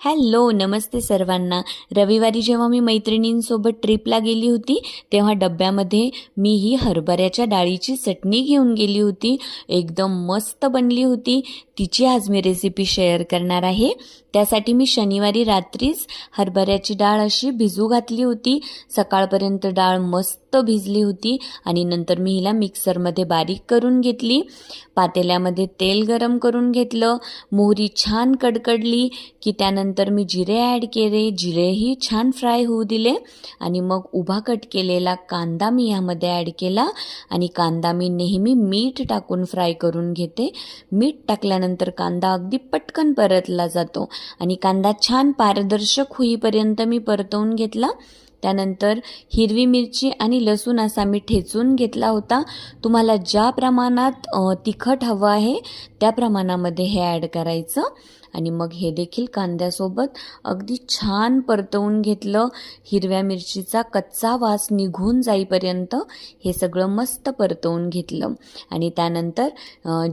Hello, नमस्ते सर्वांना. रविवारी जेव्हा मी मैत्रिणींसोबत ट्रिपला गेली होती तेव्हा डब्यामध्ये मी ही हरभऱ्याच्या डाळीची चटणी घेऊन गेली होती. एकदम मस्त बनली होती. तिची आज मी रेसिपी शेअर करणार आहे. त्यासाठी मी शनिवारी रात्रीच हरभऱ्याची डाळ अशी भिजू घातली होती. सकाळपर्यंत डाळ मस्त भिजली होती आणि नंतर मी हिला मिक्सरमध्ये बारीक करून घेतली. पातेल्यामध्ये तेल गरम करून घेतलं. मोहरी छान कडकडली की त्यानंतर मी जिरे ॲड केले. जिरेही छान फ्राय होऊ दिले आणि मग उभा कट केलेला कांदा मी ह्यामध्ये ॲड केला आणि कांदा मी नेहमी मीठ टाकून फ्राय करून घेते. मीठ टाकल्यानंतर कांदा अगदी पटकन परतला जातो आणि कांदा छान पारदर्शक होईपर्यंत मी परतवून घेतला. त्यानंतर हिरवी मिरची आणि लसूण असा मी ठेचून घेतला होता. तुम्हाला ज्या प्रमाणात तिखट हवं आहे त्या प्रमाणामध्ये हे ॲड करायचं आणि मग हे देखील कांद्यासोबत अगदी छान परतवून घेतलं. हिरव्या मिरचीचा कच्चा वास निघून जाईपर्यंत हे सगळं मस्त परतवून घेतलं आणि त्यानंतर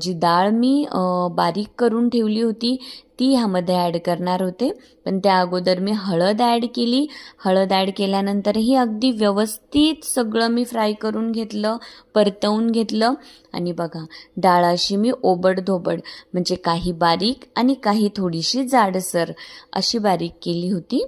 जी डाळ मी बारीक करून ठेवली होती ती ह्यामध्ये ॲड करणार होते. पण त्या अगोदर मी हळद ॲड केली. हळद ॲड केल्यानंतरही अगदी व्यवस्थित सगळं मी फ्राय करून घेतलं, परतवून घेतलं आणि बघा डाळ अशी मी ओबडधोबड म्हणजे काही बारीक आणि काही थोडीशी जाडसर अशी बारीक केली होती.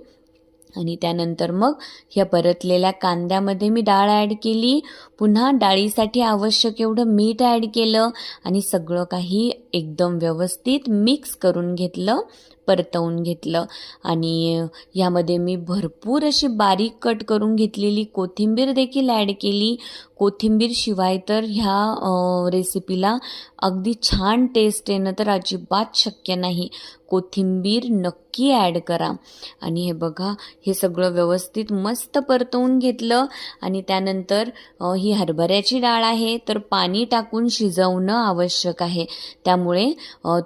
आणि त्यानंतर मग ह्या परतलेल्या कांद्यामध्ये मी डाळ ॲड केली. पुन्हा डाळीसाठी आवश्यक एवढं मीठ ॲड केलं आणि सगळं काही एकदम व्यवस्थित मिक्स करून घेतलं, परतवून घेतलं आणि यामध्ये मी भरपूर अशी बारीक कट करून घेतलेली कोथिंबीर देखील ॲड केली. कोथिंबीर शिवाय तर ह्या रेसिपीला अगदी छान टेस्ट येणं तर अजिबात शक्य नाही. कोथिंबीर नक्की ॲड करा आणि हे बघा हे सगळं व्यवस्थित मस्त परतवून घेतलं आणि त्यानंतर ही हरभऱ्याची डाळ आहे तर पाणी टाकून शिजवणं आवश्यक आहे. त्यामुळे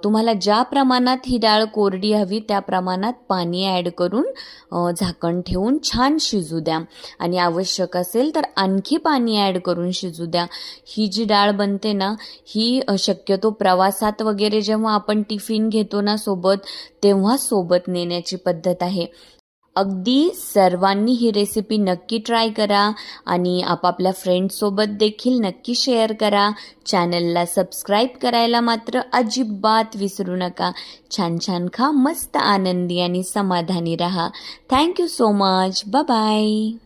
तुम्हाला ज्या प्रमाणात ही डाळ कोरडी हवी त्या प्रमाणात पाणी ॲड करून झाकण ठेवून छान शिजू द्या आणि आवश्यक असेल तर आणखी पाणी ॲड करून शिजू द्या. ही जी डाळ बनते ना ही शक्यतो प्रवासात वगैरे जेव्हा आपण टिफिन घेतो ना सोबत तेव्हा सोबत नेण्याची पद्धत आहे. अगदी सर्वांनी ही रेसिपी नक्की ट्राय करा आणि आपापल्या फ्रेंड्ससोबत देखील नक्की शेअर करा. चॅनलला सबस्क्राईब करायला मात्र अजिबात विसरू नका. छान छान खा, मस्त आनंदी आणि समाधानी रहा. Thank you so much. Bye bye.